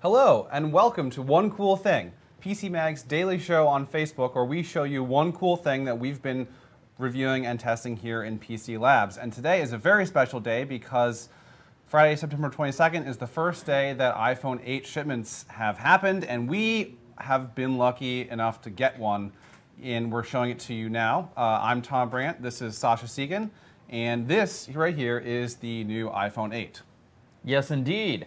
Hello, and welcome to One Cool Thing, PC Mag's daily show on Facebook, where we show you one cool thing that we've been reviewing and testing here in PC Labs. And today is a very special day because Friday, September 22nd is the first day that iPhone 8 shipments have happened, and we have been lucky enough to get one, and we're showing it to you now. I'm Tom Brandt, this is Sasha Segan, and this right here is the new iPhone 8. Yes, indeed.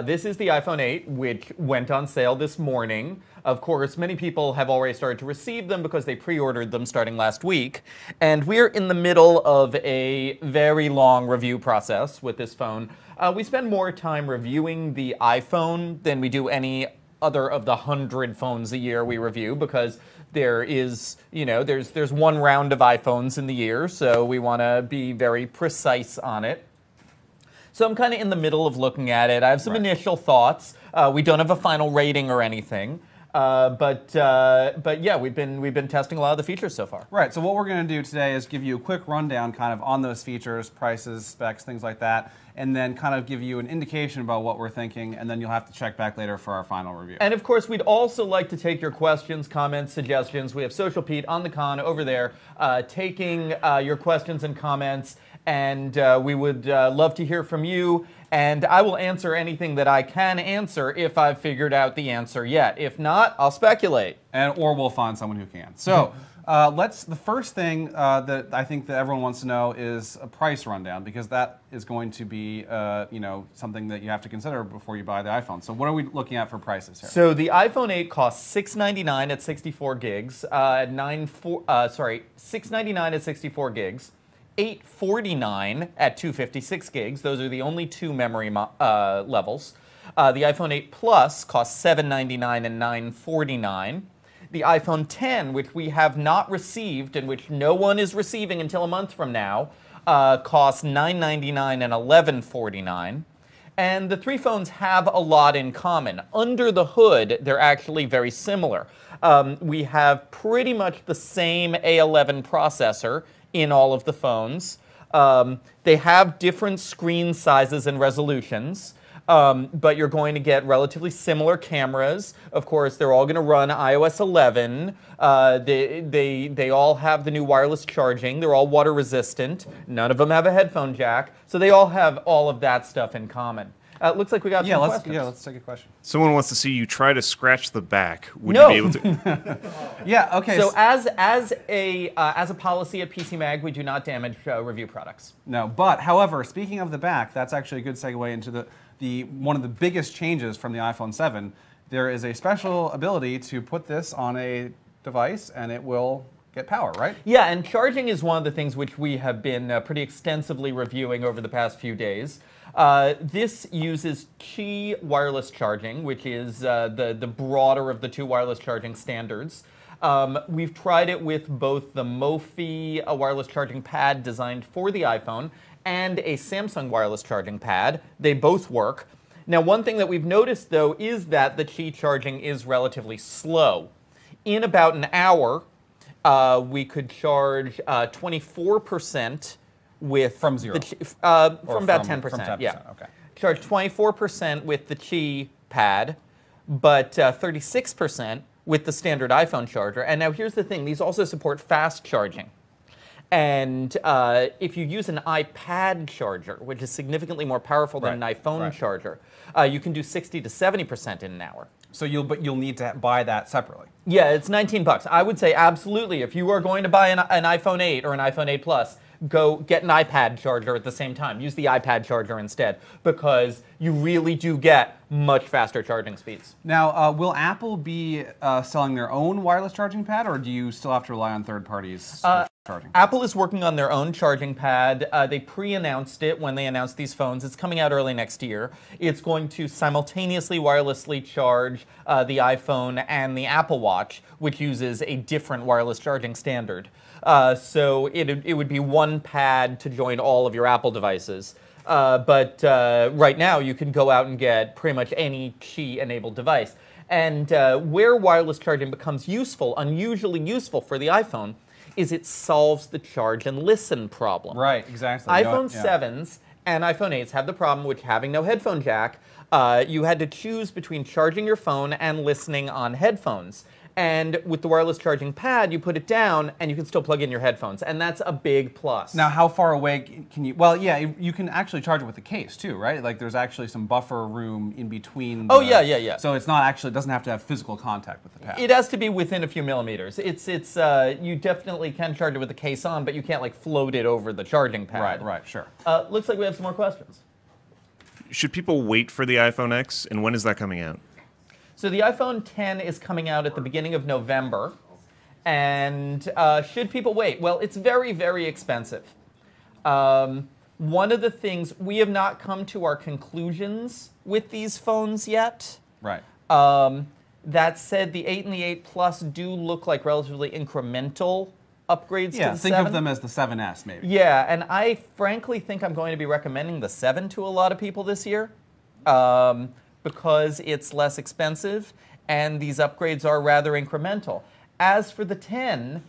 This is the iPhone 8, which went on sale this morning. Of course, many people have already started to receive them because they pre-ordered them starting last week. And we're in the middle of a very long review process with this phone. We spend more time reviewing the iPhone than we do any other of the 100 phones a year we review, because there is, there's one round of iPhones in the year, so we want to be very precise on it. So I'm kind of in the middle of looking at it. I have some initial thoughts. We don't have a final rating or anything, but yeah, we've been testing a lot of the features so far. Right. So what we're going to do today is give you a quick rundown, kind of on those features, prices, specs, things like that, and then kind of give you an indication about what we're thinking, and then you'll have to check back later for our final review. And of course, we'd also like to take your questions, comments, suggestions. We have Social Pete on the con over there, taking your questions and comments. And we would love to hear from you, and I will answer anything that I can answer if I've figured out the answer yet. If not, I'll speculate. Or we'll find someone who can. So the first thing that I think that everyone wants to know is a price rundown, because that is going to be something that you have to consider before you buy the iPhone. So what are we looking at for prices here? So the iPhone 8 costs $699 at 64 gigs, $699 at 64 gigs. $849 at 256 gigs. Those are the only two memory levels. The iPhone 8 Plus costs $799 and $949. The iPhone 10, which we have not received and which no one is receiving until a month from now, costs $999 and $1149. And the three phones have a lot in common. Under the hood, they're actually very similar. We have pretty much the same A11 processor in all of the phones. They have different screen sizes and resolutions, but you're going to get relatively similar cameras. Of course, they're all going to run iOS 11. They all have the new wireless charging. They're all water resistant. None of them have a headphone jack. So they all have all of that stuff in common. It looks like we got some questions. Yeah, let's take a question. Someone wants to see you try to scratch the back. Would you be able to? Yeah, okay. So as a policy at PC Mag, we do not damage review products. No, but however, speaking of the back, that's actually a good segue into one of the biggest changes from the iPhone 7. There is a special ability to put this on a device and it will get power, right? Yeah, and charging is one of the things which we have been pretty extensively reviewing over the past few days. This uses Qi wireless charging, which is the broader of the two wireless charging standards. We've tried it with both the Mophie wireless charging pad designed for the iPhone and a Samsung wireless charging pad. They both work. Now, one thing that we've noticed, though, is that the Qi charging is relatively slow. In about an hour, we could charge 24% with from zero, from about 10%. From 10%, yeah. Okay. Charge 24% with the Qi pad, but 36% with the standard iPhone charger. And now here's the thing: these also support fast charging. And if you use an iPad charger, which is significantly more powerful than an iPhone charger, you can do 60 to 70% in an hour. So you'll need to buy that separately. Yeah, it's $19. I would say absolutely, if you are going to buy an iPhone 8 or an iPhone 8 Plus, go get an iPad charger at the same time. Use the iPad charger instead, because you really do get much faster charging speeds. Now, will Apple be selling their own wireless charging pad, or do you still have to rely on third parties for charging? Apple is working on their own charging pad. They pre-announced it when they announced these phones. It's coming out early next year. It's going to simultaneously wirelessly charge the iPhone and the Apple Watch, which uses a different wireless charging standard. So it would be one pad to join all of your Apple devices. But right now, you can go out and get pretty much any Qi-enabled device. And where wireless charging becomes useful, unusually useful for the iPhone, is it solves the charge and listen problem. Right, exactly. iPhone 7s and iPhone 8s have the problem with having no headphone jack. You had to choose between charging your phone and listening on headphones. And with the wireless charging pad, you put it down, and you can still plug in your headphones, and that's a big plus. Now, how far away can you? Well, yeah, you can actually charge it with the case too, right? Like, there's actually some buffer room in between. Oh yeah. So it's not actually, it doesn't have to have physical contact with the pad. It has to be within a few millimeters. You definitely can charge it with the case on, but you can't like float it over the charging pad. Right, sure. Looks like we have some more questions. Should people wait for the iPhone X, and when is that coming out? So the iPhone X is coming out at the beginning of November. And should people wait? Well, it's very, very expensive. One of the things, we have not come to our conclusions with these phones yet. Right. That said, the 8 and the 8 Plus do look like relatively incremental upgrades to the 7. Think of them as the 7S, maybe. Yeah, and I frankly think I'm going to be recommending the 7 to a lot of people this year. Because it's less expensive, and these upgrades are rather incremental. As for the 10,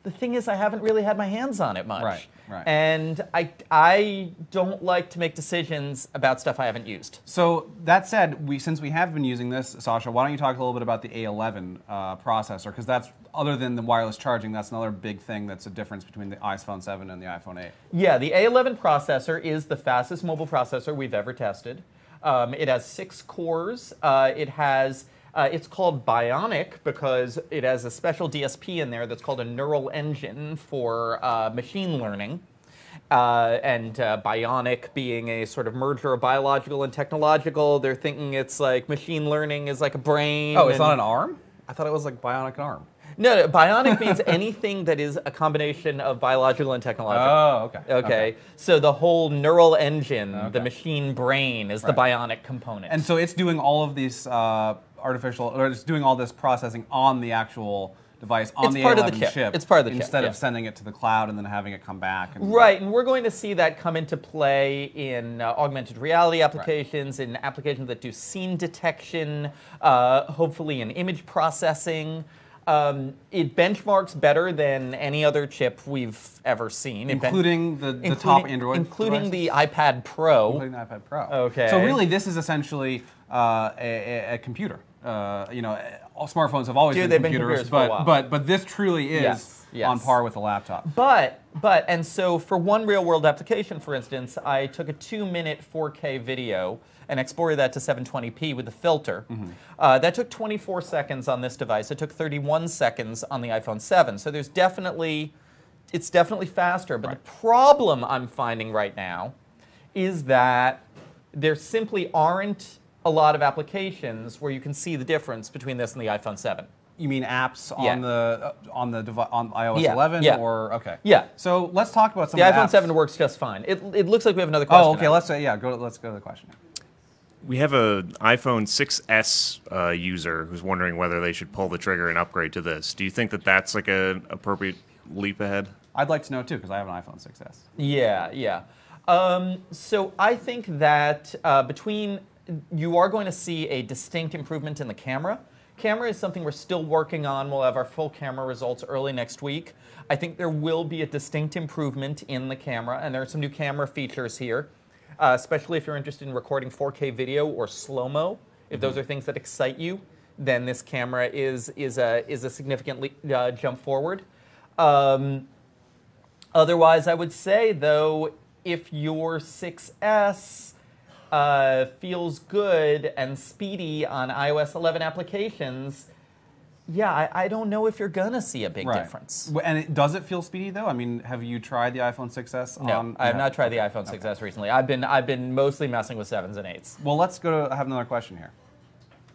the thing is I haven't really had my hands on it much. Right. And I don't like to make decisions about stuff I haven't used. So that said, since we have been using this, Sasha, why don't you talk a little bit about the A11 processor? Because that's, other than the wireless charging, that's another big thing that's a difference between the iPhone 7 and the iPhone 8. Yeah, the A11 processor is the fastest mobile processor we've ever tested. It has 6 cores. It's called Bionic because it has a special DSP in there that's called a neural engine for machine learning. Bionic being a sort of merger of biological and technological, they're thinking it's like machine learning is like a brain. Oh, it's not an arm? I thought it was like bionic arm. No, bionic means anything that is a combination of biological and technological. Oh, okay. Okay. So the whole neural engine, the machine brain, is the bionic component. And so it's doing all of these it's doing all this processing on the actual device, on the A11 chip. It's part of the chip. Instead of sending it to the cloud and then having it come back. Right, and we're going to see that come into play in augmented reality applications, in applications that do scene detection, hopefully in image processing. It benchmarks better than any other chip we've ever seen. Including the top Android Including devices? the iPad Pro. Including the iPad Pro. Okay. So really, this is essentially a computer. All smartphones have always been computers, for a while. but this truly is on par with a laptop. And so for one real-world application, for instance, I took a 2-minute 4K video and exported that to 720p with a filter. That took 24 seconds on this device. It took 31 seconds on the iPhone 7. So it's definitely faster. But the problem I'm finding right now is that there simply aren't a lot of applications where you can see the difference between this and the iPhone 7. You mean apps on on iOS 11 or okay? Yeah. So let's talk about some. The of the iPhone apps. 7 works just fine. It looks like we have another question. Oh, okay. Let's go to the question. We have an iPhone 6S user who's wondering whether they should pull the trigger and upgrade to this. Do you think that that's like an appropriate leap ahead? I'd like to know too because I have an iPhone 6S. Yeah. So I think that you are going to see a distinct improvement in the camera. Camera is something we're still working on. We'll have our full camera results early next week. I think there will be a distinct improvement in the camera, and there are some new camera features here, especially if you're interested in recording 4K video or slow-mo. If those are things that excite you, then this camera is a significant jump forward. Otherwise, I would say, though, if your 6S feels good and speedy on iOS 11 applications, I don't know if you're gonna see a big difference. And does it feel speedy though? I mean, have you tried the iPhone 6S? No, I have not tried the iPhone 6S recently. I've been mostly messing with 7s and 8s. Well, let's have another question here.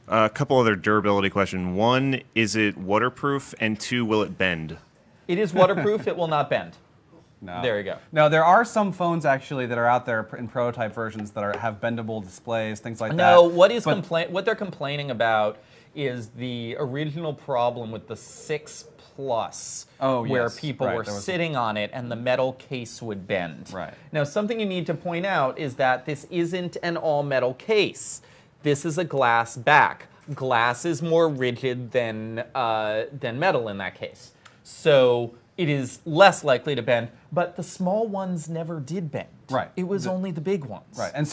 A couple other durability questions. One, is it waterproof? And 2, will it bend? It is waterproof. It will not bend. No. There you go. No, there are some phones actually that are out there in prototype versions that have bendable displays, things like that. No, what they're complaining about is the original problem with the 6 Plus, where people were sitting on it and the metal case would bend. Right. Now, something you need to point out is that this isn't an all-metal case. This is a glass back. Glass is more rigid than metal in that case. So it is less likely to bend, but the small ones never did bend. Right. It was only the big ones. Right. And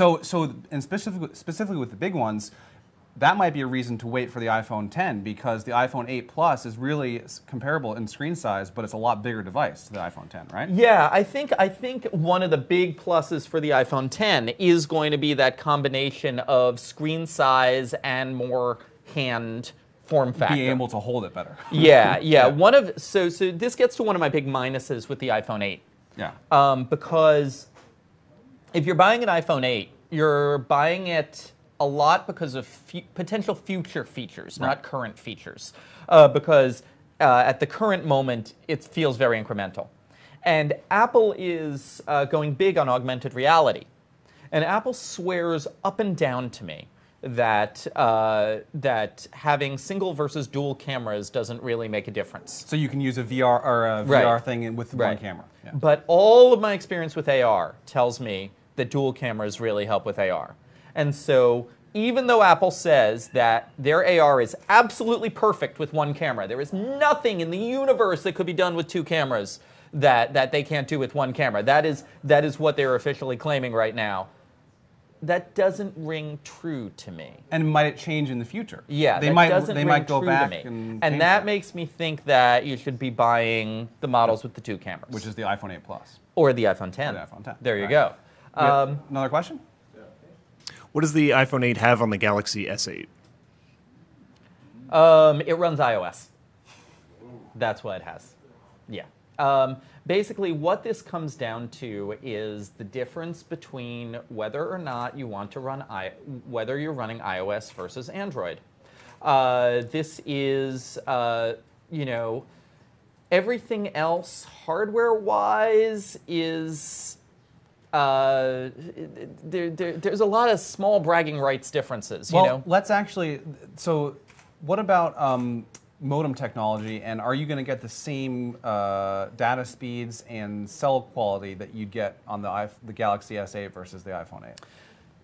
and specifically with the big ones, that might be a reason to wait for the iPhone 10 because the iPhone 8 Plus is really comparable in screen size, but it's a lot bigger device to the iPhone 10, right? Yeah, I think one of the big pluses for the iPhone 10 is going to be that combination of screen size and more hand form factor. Being able to hold it better. Yeah. So this gets to one of my big minuses with the iPhone 8. Yeah. Because if you're buying an iPhone 8, you're buying it a lot because of potential future features, not current features. Because at the current moment, it feels very incremental. And Apple is going big on augmented reality. And Apple swears up and down to me that that having single versus dual cameras doesn't really make a difference. So you can use a VR or a VR thing with one camera. Yeah. But all of my experience with AR tells me that dual cameras really help with AR. And so even though Apple says that their AR is absolutely perfect with one camera, there is nothing in the universe that could be done with two cameras that they can't do with one camera. That is what they're officially claiming right now. That doesn't ring true to me. And might it change in the future? Yeah, they might go back and that makes me think that you should be buying the models with the two cameras, which is the iPhone 8 Plus or the iPhone 10. Or the iPhone 10. There you go. Another question? What does the iPhone 8 have on the Galaxy S8? It runs iOS. That's what it has. Yeah. Basically, what this comes down to is the difference between whether or not you want to run whether you're running iOS versus Android. This is, you know, everything else hardware-wise is. There's a lot of small bragging rights differences. Well, you know? let's actually. So, what about modem technology? And are you going to get the same data speeds and cell quality that you'd get on the Galaxy S8 versus the iPhone 8?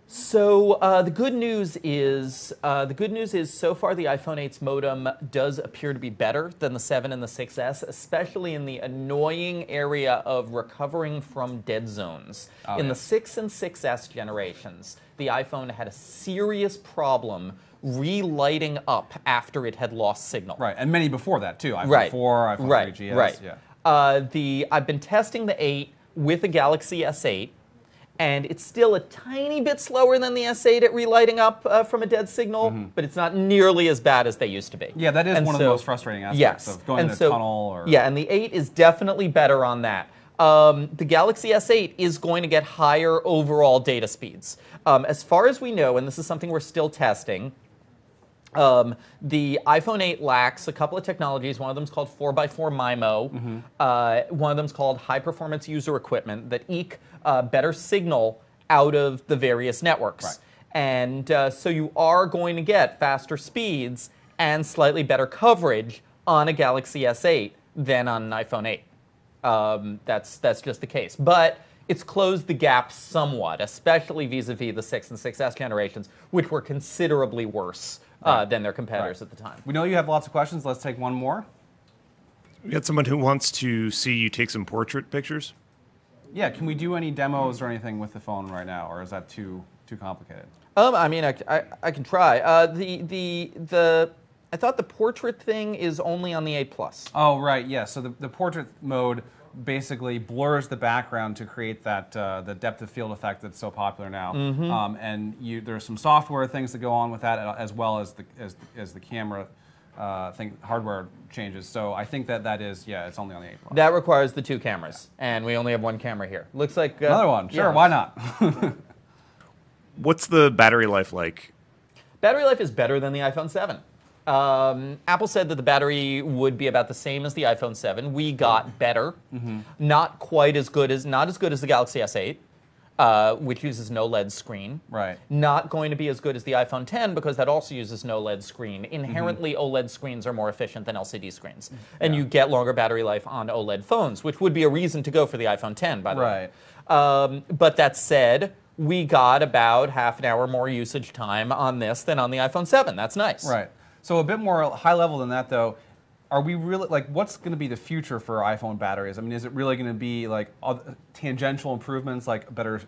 So the good news is so far the iPhone 8's modem does appear to be better than the 7 and the 6S, especially in the annoying area of recovering from dead zones. In the 6 and 6S generations, the iPhone had a serious problem relighting up after it had lost signal. Right, and many before that too. iPhone 4, iPhone 3GS. Right. Yeah. I've been testing the 8 with the Galaxy S8. And it's still a tiny bit slower than the S8 at relighting up from a dead signal, but it's not nearly as bad as they used to be. Yeah, that is one of the most frustrating aspects of going in a tunnel. Or yeah, and the 8 is definitely better on that. The Galaxy S8 is going to get higher overall data speeds. As far as we know, and this is something we're still testing, the iPhone 8 lacks a couple of technologies. One of them is called 4x4 MIMO. One of them is called high performance user equipment that eke better signal out of the various networks. Right. And so you are going to get faster speeds and slightly better coverage on a Galaxy S8 than on an iPhone 8. That's just the case. But it's closed the gap somewhat, especially vis-a-vis the 6 and 6S generations, which were considerably worse than their competitors at the time. We know you have lots of questions. Let's take one more. We got someone who wants to see you take some portrait pictures. Yeah, can we do any demos or anything with the phone right now, or is that too complicated? I mean, I can try. I thought the portrait thing is only on the 8 Plus. Oh, right, yeah. So the portrait mode basically blurs the background to create that the depth of field effect that's so popular now. And there's some software things that go on with that, as well as the camera hardware changes. So I think that is, yeah, it's only on the 8 Plus. That requires the two cameras, and we only have one camera here. Looks like another one. Sure, why not? What's the battery life like? Battery life is better than the iPhone 7. Apple said that the battery would be about the same as the iPhone 7. We got better, not as good as the Galaxy S8, which uses no LED screen. Right. Not going to be as good as the iPhone 10 because that also uses no LED screen. Inherently, OLED screens are more efficient than LCD screens, and you get longer battery life on OLED phones, which would be a reason to go for the iPhone 10, by the way. But that said, we got about half an hour more usage time on this than on the iPhone 7. That's nice. Right. So a bit more high level than that, though. are we really, like, what's going to be the future for iPhone batteries? I mean, is it really going to be like tangential improvements, like better,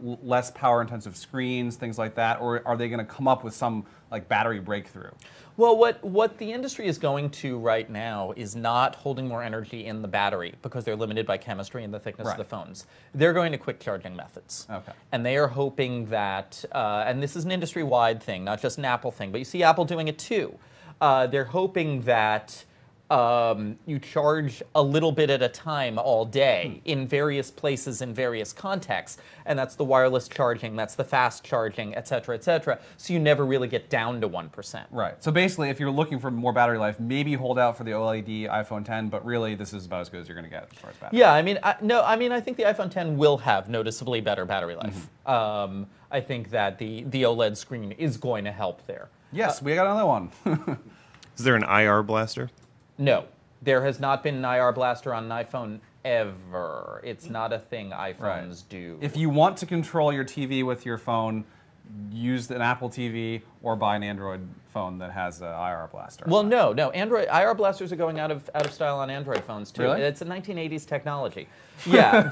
less power-intensive screens, things like that, or are they going to come up with some like battery breakthrough? Well, what the industry is going to right now is not holding more energy in the battery because they're limited by chemistry and the thickness of the phones. They're going to quick charging methods. Okay. And they are hoping that, and this is an industry-wide thing, not just an Apple thing, but you see Apple doing it too. They're hoping that you charge a little bit at a time all day in various places in various contexts, and that's the wireless charging, that's the fast charging, et cetera, so you never really get down to 1%. Right. So basically, if you're looking for more battery life, maybe hold out for the OLED iPhone 10, but really this is about as good as you're going to get as far as battery. Yeah, I mean, I think the iPhone 10 will have noticeably better battery life. I think that the OLED screen is going to help there. Yes, we got another one. Is there an IR blaster? No, there has not been an IR blaster on an iPhone ever. It's not a thing iPhones do. If you want to control your TV with your phone, use an Apple TV or buy an Android phone that has an IR blaster. Well, no, Android IR blasters are going out of style on Android phones too. Really? It's a 1980s technology. Yeah,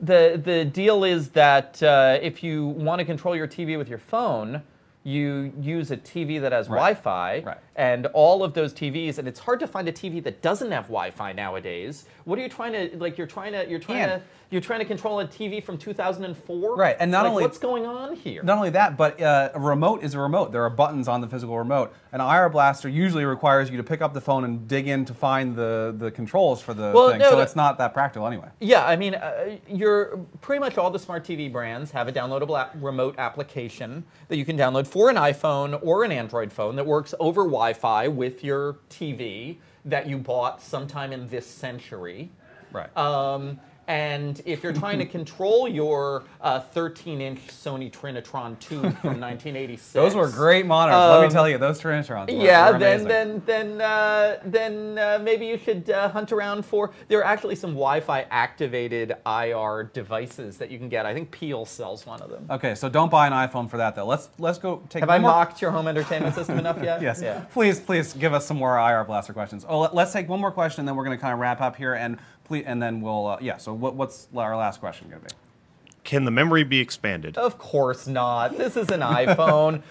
the deal is that if you want to control your TV with your phone, you use a TV that has Wi-Fi, and all of those TVs, and it's hard to find a TV that doesn't have Wi-Fi nowadays. What are you trying to, like, you're trying to control a TV from 2004? Right, and not only, what's going on here? Not only that, but a remote is a remote. There are buttons on the physical remote. An IR blaster usually requires you to pick up the phone and dig in to find the controls for the thing, so it's not that practical anyway. Yeah, I mean, pretty much all the smart TV brands have a downloadable remote application that you can download for an iPhone or an Android phone that works over Wi-Fi with your TV that you bought sometime in this century. Right. And if you're trying to control your 13-inch Sony Trinitron tube from 1986, those were great monitors. Let me tell you, those Trinitrons were then maybe you should hunt around for. There are actually some Wi-Fi activated IR devices that you can get. I think Peel sells one of them. Okay, so don't buy an iPhone for that though. Let's go take. Have I mocked your home entertainment system enough yet? Yes. Yeah. Please give us some more IR blaster questions. Oh, let's take one more question, and then we're going to kind of wrap up here, and then we'll So what's our last question going to be? Can the memory be expanded? Of course not. This is an iPhone.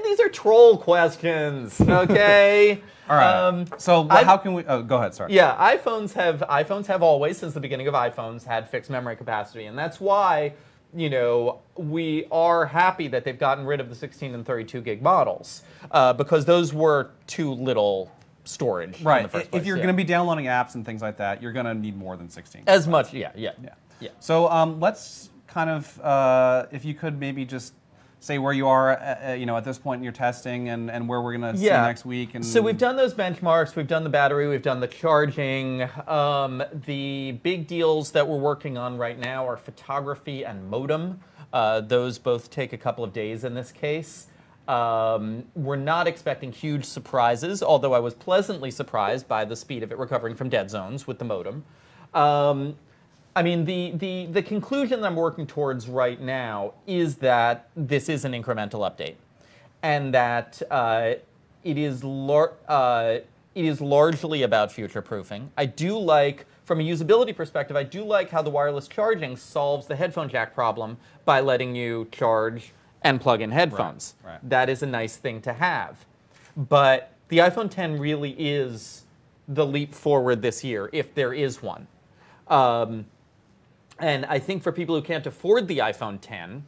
These are troll questions, okay? All right. So how can we? Oh, go ahead. Sorry. Yeah, iPhones have always, since the beginning of iPhones, had fixed memory capacity, and that's why we are happy that they've gotten rid of the 16 and 32 gig models because those were too little storage. Right. In the first place. If you're going to be downloading apps and things like that, you're going to need more than 16. As much, yeah. So let's kind of, if you could maybe just say where you are, at this point in your testing, and where we're going to see next week. And so we've done those benchmarks. We've done the battery. We've done the charging. The big deals that we're working on right now are photography and modem. Those both take a couple of days in this case. We're not expecting huge surprises, although I was pleasantly surprised by the speed of it recovering from dead zones with the modem. I mean, the conclusion that I'm working towards right now is that this is an incremental update, and that it is largely about future-proofing. I do like, from a usability perspective, I do like how the wireless charging solves the headphone jack problem by letting you charge and plug in headphones. Right. That is a nice thing to have. But the iPhone 10 really is the leap forward this year, if there is one. And I think for people who can't afford the iPhone 10,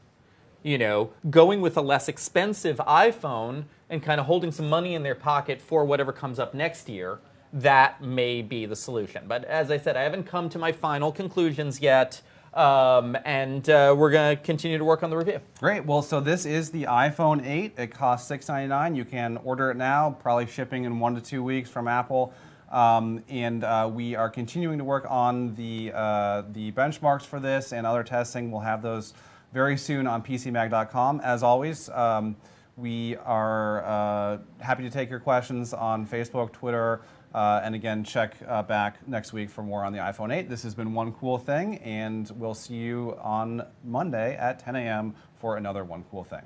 going with a less expensive iPhone and kind of holding some money in their pocket for whatever comes up next year, that may be the solution. But as I said, I haven't come to my final conclusions yet. And we're going to continue to work on the review. Great. Well, so this is the iPhone 8. It costs $699. You can order it now, probably shipping in 1 to 2 weeks from Apple. We are continuing to work on the benchmarks for this and other testing. We'll have those very soon on PCMag.com. As always, we are happy to take your questions on Facebook, Twitter, and again, check back next week for more on the iPhone 8. This has been One Cool Thing, and we'll see you on Monday at 10 a.m. for another One Cool Thing.